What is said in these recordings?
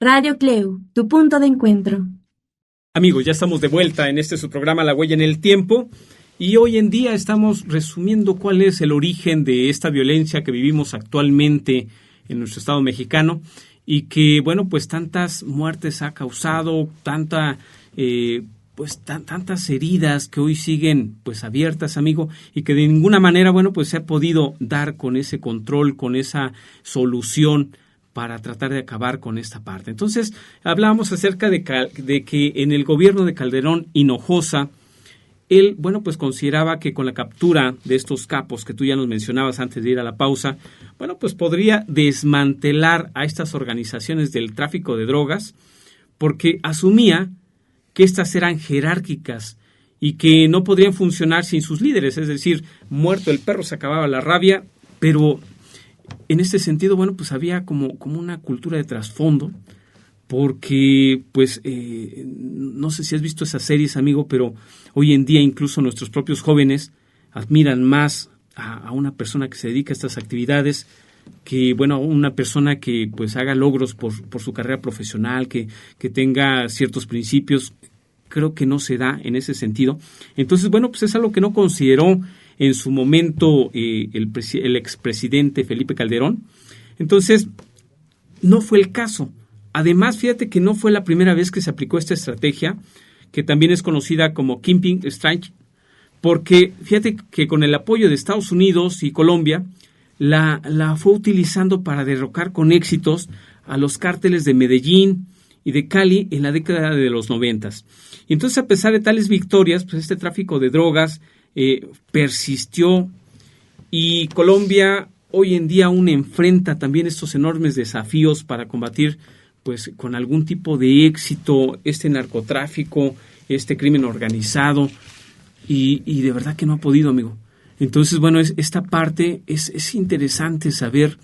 Radio Cleu, tu punto de encuentro. Amigos, ya estamos de vuelta en su programa La Huella en el Tiempo y hoy en día estamos resumiendo cuál es el origen de esta violencia que vivimos actualmente en nuestro estado mexicano y que, bueno, pues tantas muertes ha causado, tantas heridas que hoy siguen pues abiertas, amigo, y que de ninguna manera, bueno, pues se ha podido dar con ese control, con esa solución para tratar de acabar con esta parte. Entonces, hablábamos acerca de que en el gobierno de Calderón Hinojosa, él, bueno, pues consideraba que con la captura de estos capos que tú ya nos mencionabas antes de ir a la pausa, bueno, pues podría desmantelar a estas organizaciones del tráfico de drogas, porque asumía que estas eran jerárquicas y que no podrían funcionar sin sus líderes, es decir, muerto el perro se acababa la rabia, pero en este sentido, bueno, pues había como una cultura de trasfondo, porque, pues, no sé si has visto esas series, amigo, pero hoy en día incluso nuestros propios jóvenes admiran más a una persona que se dedica a estas actividades que, bueno, una persona que, pues, haga logros por su carrera profesional, que tenga ciertos principios. Creo que no se da en ese sentido. Entonces, bueno, pues es algo que no consideró en su momento el expresidente Felipe Calderón. Entonces, no fue el caso. Además, fíjate que no fue la primera vez que se aplicó esta estrategia, que también es conocida como Keeping Strike, porque fíjate que con el apoyo de Estados Unidos y Colombia, la fue utilizando para derrocar con éxitos a los cárteles de Medellín y de Cali en la década de los 90. Y entonces, a pesar de tales victorias, pues este tráfico de drogas persistió y Colombia hoy en día aún enfrenta también estos enormes desafíos para combatir, pues, con algún tipo de éxito este narcotráfico, este crimen organizado y de verdad que no ha podido, amigo. Entonces, bueno, esta parte es interesante saber,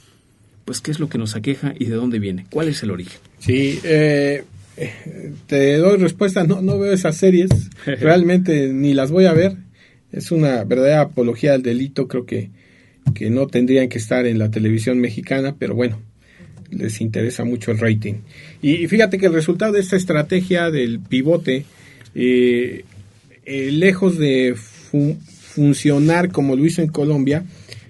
pues, qué es lo que nos aqueja y de dónde viene, cuál es el origen. Sí, te doy respuesta, no veo esas series, realmente ni las voy a ver. Es una verdadera apología al delito, creo que no tendrían que estar en la televisión mexicana, pero bueno, les interesa mucho el rating. Y fíjate que el resultado de esta estrategia del pivote, lejos de funcionar como lo hizo en Colombia,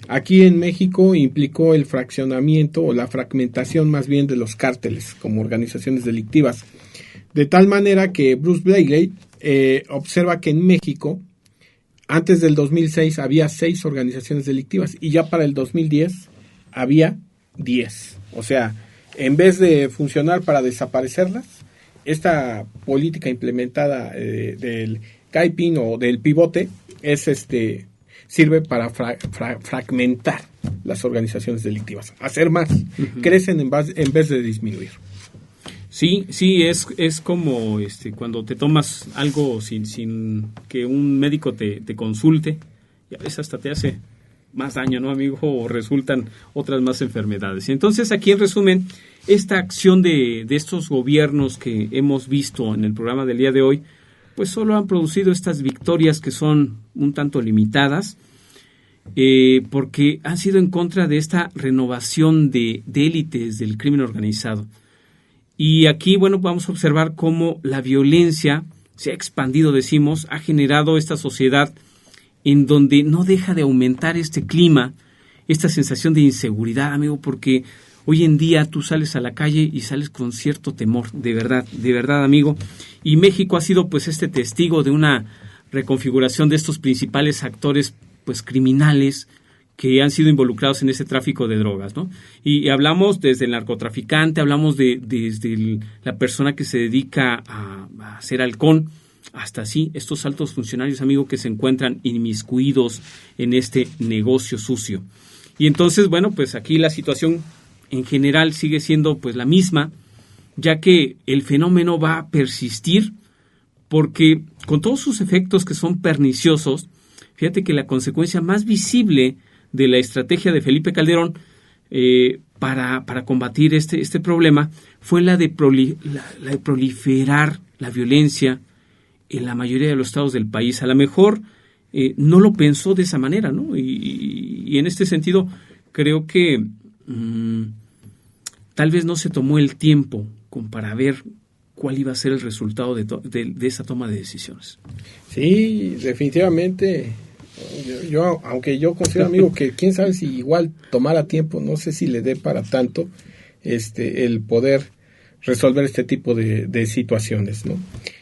aquí en México implicó el fraccionamiento o la fragmentación más bien de los cárteles como organizaciones delictivas. De tal manera que Bruce Blakely observa que en México antes del 2006 había 6 organizaciones delictivas y ya para el 2010 había 10. O sea, en vez de funcionar para desaparecerlas, esta política implementada del Caipín o del pivote sirve para fragmentar las organizaciones delictivas, hacer más, crecen en vez de disminuir. Sí, es como cuando te tomas algo sin que un médico te consulte, y a veces hasta te hace más daño, ¿no, amigo? O resultan otras más enfermedades. Entonces, aquí en resumen, esta acción de estos gobiernos que hemos visto en el programa del día de hoy, pues solo han producido estas victorias que son un tanto limitadas, porque han sido en contra de esta renovación de élites del crimen organizado. Y aquí, bueno, vamos a observar cómo la violencia se ha expandido, decimos, ha generado esta sociedad en donde no deja de aumentar este clima, esta sensación de inseguridad, amigo, porque hoy en día tú sales a la calle y sales con cierto temor, de verdad, amigo. Y México ha sido, pues, testigo de una reconfiguración de estos principales actores, pues, criminales que han sido involucrados en ese tráfico de drogas, ¿no? Y hablamos desde el narcotraficante, hablamos desde la persona que se dedica a hacer halcón, hasta así estos altos funcionarios, amigo, que se encuentran inmiscuidos en este negocio sucio. Y entonces, bueno, pues aquí la situación en general sigue siendo pues la misma, ya que el fenómeno va a persistir porque con todos sus efectos que son perniciosos, fíjate que la consecuencia más visible de la estrategia de Felipe Calderón para combatir este problema fue la de proliferar la violencia en la mayoría de los estados del país. A lo mejor no lo pensó de esa manera, ¿no? Y en este sentido creo que tal vez no se tomó el tiempo como para ver cuál iba a ser el resultado de esa toma de decisiones. Sí, definitivamente. Yo aunque yo considero, amigo, que quién sabe si igual tomara tiempo, no sé si le dé para tanto el poder resolver este tipo de situaciones, ¿no?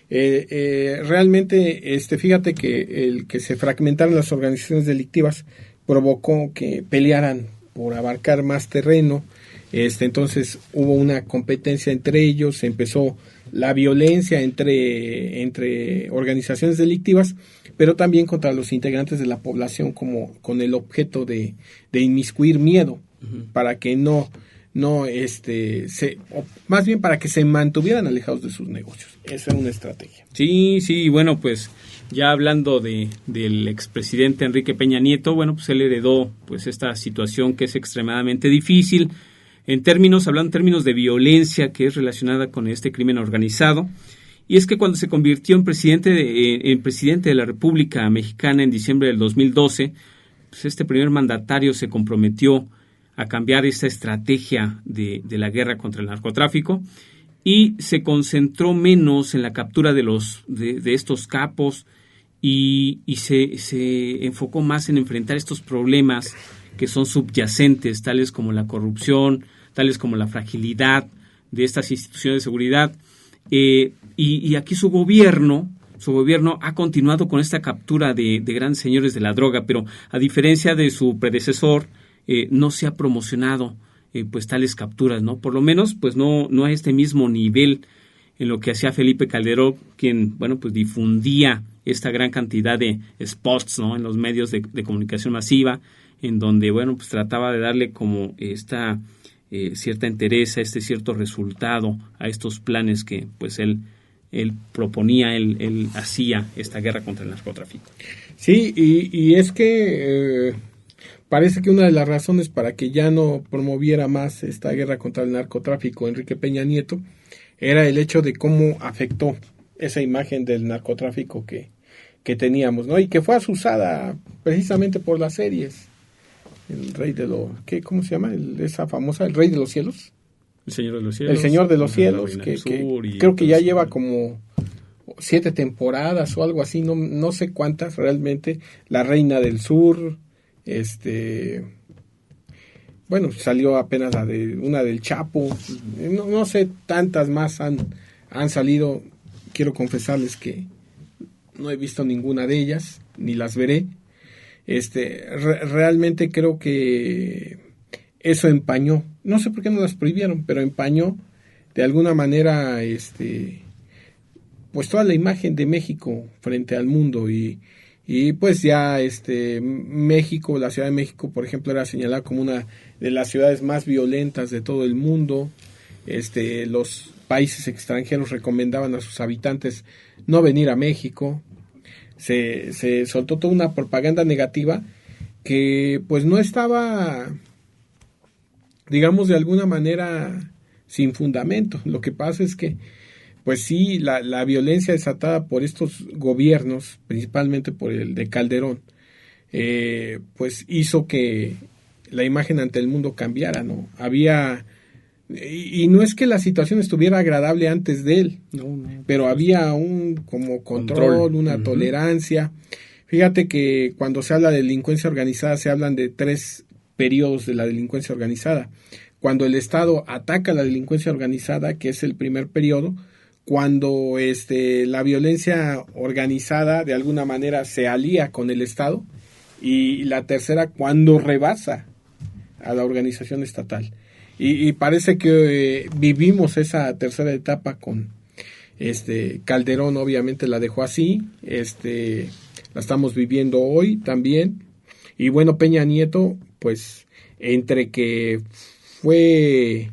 Realmente, fíjate que el que se fragmentaran las organizaciones delictivas provocó que pelearan por abarcar más terreno. Entonces hubo una competencia entre ellos, empezó la violencia entre organizaciones delictivas, pero también contra los integrantes de la población, como con el objeto de inmiscuir miedo, para que más bien para que se mantuvieran alejados de sus negocios. Esa era una estrategia. Sí, bueno, pues ya hablando del expresidente Enrique Peña Nieto, bueno, pues él heredó pues esta situación que es extremadamente difícil, hablando en términos de violencia que es relacionada con este crimen organizado. Y es que cuando se convirtió en presidente de la República Mexicana en diciembre del 2012, pues este primer mandatario se comprometió a cambiar esta estrategia de la guerra contra el narcotráfico y se concentró menos en la captura de estos capos y se enfocó más en enfrentar estos problemas que son subyacentes, tales como la corrupción, tales como la fragilidad de estas instituciones de seguridad. Y aquí su gobierno ha continuado con esta captura de grandes señores de la droga, pero a diferencia de su predecesor, no se ha promocionado pues tales capturas, ¿no? Por lo menos pues no a este mismo nivel en lo que hacía Felipe Calderón, quien, bueno, pues difundía esta gran cantidad de spots, ¿no?, en los medios de comunicación masiva, en donde, bueno, pues trataba de darle como esta cierta entereza, cierto resultado a estos planes que pues él proponía, él hacía esta guerra contra el narcotráfico. Sí, y es que parece que una de las razones para que ya no promoviera más esta guerra contra el narcotráfico Enrique Peña Nieto era el hecho de cómo afectó esa imagen del narcotráfico que teníamos, ¿no? Y que fue asusada precisamente por las series. El rey de los... ¿Cómo se llama? Esa famosa, el rey de los cielos. El señor de los cielos. El señor de los cielos, que creo que ya lleva como 7 temporadas o algo así, no sé cuántas realmente. La reina del sur, bueno, salió apenas una del Chapo, no sé, tantas más han salido. Quiero confesarles que no he visto ninguna de ellas, ni las veré. Realmente creo que eso empañó, no sé por qué no las prohibieron, pero empañó de alguna manera pues toda la imagen de México frente al mundo y pues ya México, la Ciudad de México, por ejemplo, era señalada como una de las ciudades más violentas de todo el mundo. Los países extranjeros recomendaban a sus habitantes no venir a México. Se soltó toda una propaganda negativa que pues no estaba, digamos, de alguna manera sin fundamento. Lo que pasa es que pues sí, la violencia desatada por estos gobiernos, principalmente por el de Calderón, pues hizo que la imagen ante el mundo cambiara, ¿no? Y no es que la situación estuviera agradable antes de él, pero había un como control, una tolerancia. Fíjate que cuando se habla de delincuencia organizada, se hablan de 3 periodos de la delincuencia organizada. Cuando el Estado ataca la delincuencia organizada, que es el primer periodo, cuando la violencia organizada de alguna manera se alía con el Estado, y la tercera, cuando rebasa a la organización estatal. Y parece que vivimos esa tercera etapa con Calderón. Obviamente la dejó así, la estamos viviendo hoy también. Y bueno, Peña Nieto, pues entre que fue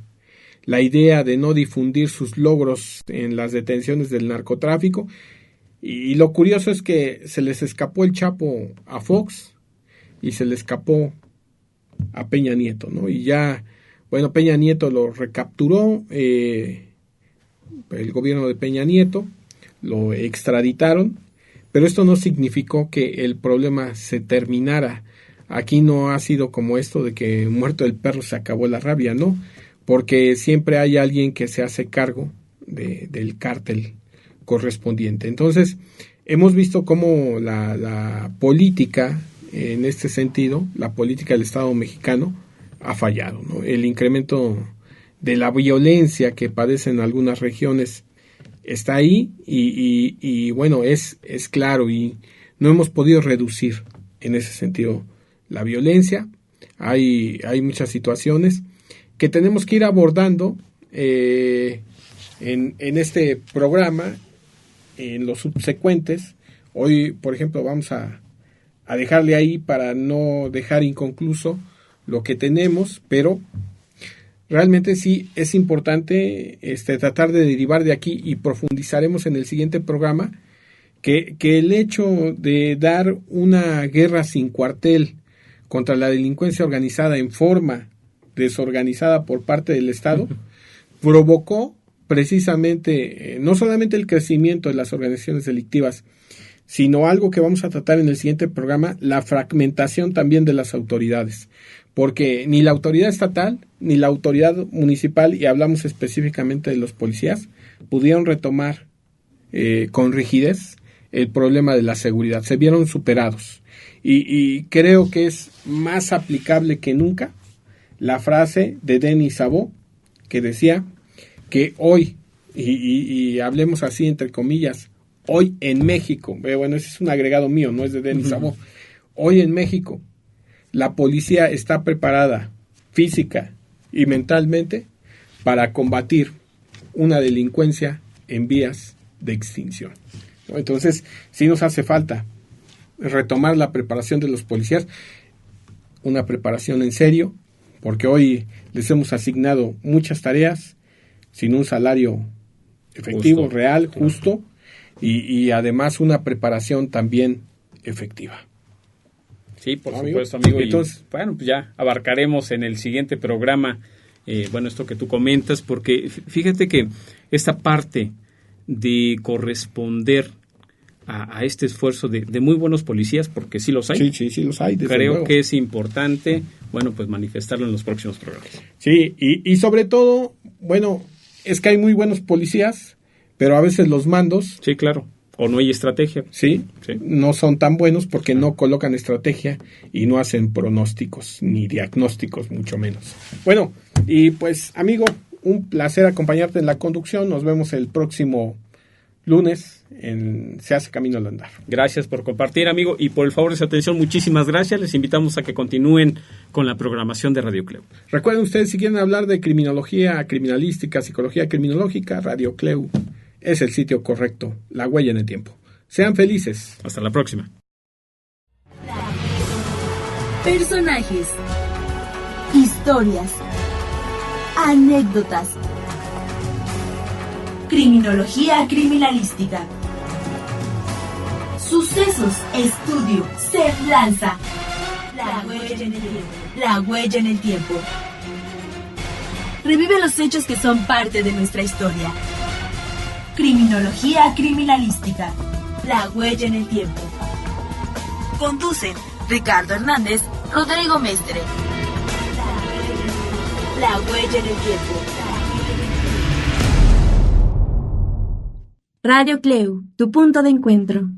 la idea de no difundir sus logros en las detenciones del narcotráfico, y lo curioso es que se les escapó el Chapo a Fox y se le escapó a Peña Nieto, ¿no? Y ya, bueno, Peña Nieto lo recapturó, el gobierno de Peña Nieto, lo extraditaron, pero esto no significó que el problema se terminara. Aquí no ha sido como esto de que muerto el perro se acabó la rabia, ¿no? porque siempre hay alguien que se hace cargo del cártel correspondiente. Entonces, hemos visto cómo la política, en este sentido, la política del Estado mexicano ha fallado, ¿no? El incremento de la violencia que padecen algunas regiones está ahí y bueno, es claro, y no hemos podido reducir en ese sentido la violencia. Hay muchas situaciones que tenemos que ir abordando en este programa, en los subsecuentes. Hoy, por ejemplo, vamos a dejarle ahí para no dejar inconcluso lo que tenemos, pero realmente sí es importante tratar de derivar de aquí, y profundizaremos en el siguiente programa que el hecho de dar una guerra sin cuartel contra la delincuencia organizada en forma desorganizada por parte del Estado provocó precisamente no solamente el crecimiento de las organizaciones delictivas, sino algo que vamos a tratar en el siguiente programa, la fragmentación también de las autoridades, porque ni la autoridad estatal ni la autoridad municipal, y hablamos específicamente de los policías, pudieron retomar con rigidez el problema de la seguridad, se vieron superados, y creo que es más aplicable que nunca la frase de Denis Sabot, que decía que hoy, y hablemos así entre comillas, hoy en México, bueno, ese es un agregado mío, no es de Denis Sabot, hoy en México la policía está preparada física y mentalmente para combatir una delincuencia en vías de extinción. Entonces, sí nos hace falta retomar la preparación de los policías, una preparación en serio, porque hoy les hemos asignado muchas tareas sin un salario efectivo, justo, real, justo, y además una preparación también efectiva. Sí, por supuesto, amigo. Entonces, bueno, pues ya abarcaremos en el siguiente programa, esto que tú comentas, porque fíjate que esta parte de corresponder a este esfuerzo de muy buenos policías, porque sí los hay. Sí los hay. Creo luego que es importante, pues manifestarlo en los próximos programas. Sí, y sobre todo, es que hay muy buenos policías, pero a veces los mandos... Sí, claro. O no hay estrategia. Sí, no son tan buenos porque no colocan estrategia y no hacen pronósticos ni diagnósticos, mucho menos. Bueno, y pues, amigo, un placer acompañarte en la conducción. Nos vemos el próximo lunes en Se hace camino al andar. Gracias por compartir, amigo, y por el favor de su atención, muchísimas gracias. Les invitamos a que continúen con la programación de Radio Cleu. Recuerden ustedes, si quieren hablar de criminología, criminalística, psicología criminológica, Radio Cleu es el sitio correcto, la huella en el tiempo. Sean felices. Hasta la próxima. Personajes, historias, anécdotas, criminología criminalística, sucesos, estudio, semblanza, la huella en el tiempo. La huella en el tiempo. Revive los hechos que son parte de nuestra historia. Criminología criminalística. La huella en el tiempo. Conducen Ricardo Hernández, Rodrigo Mestre. La huella en el tiempo. Radio Cleu, tu punto de encuentro.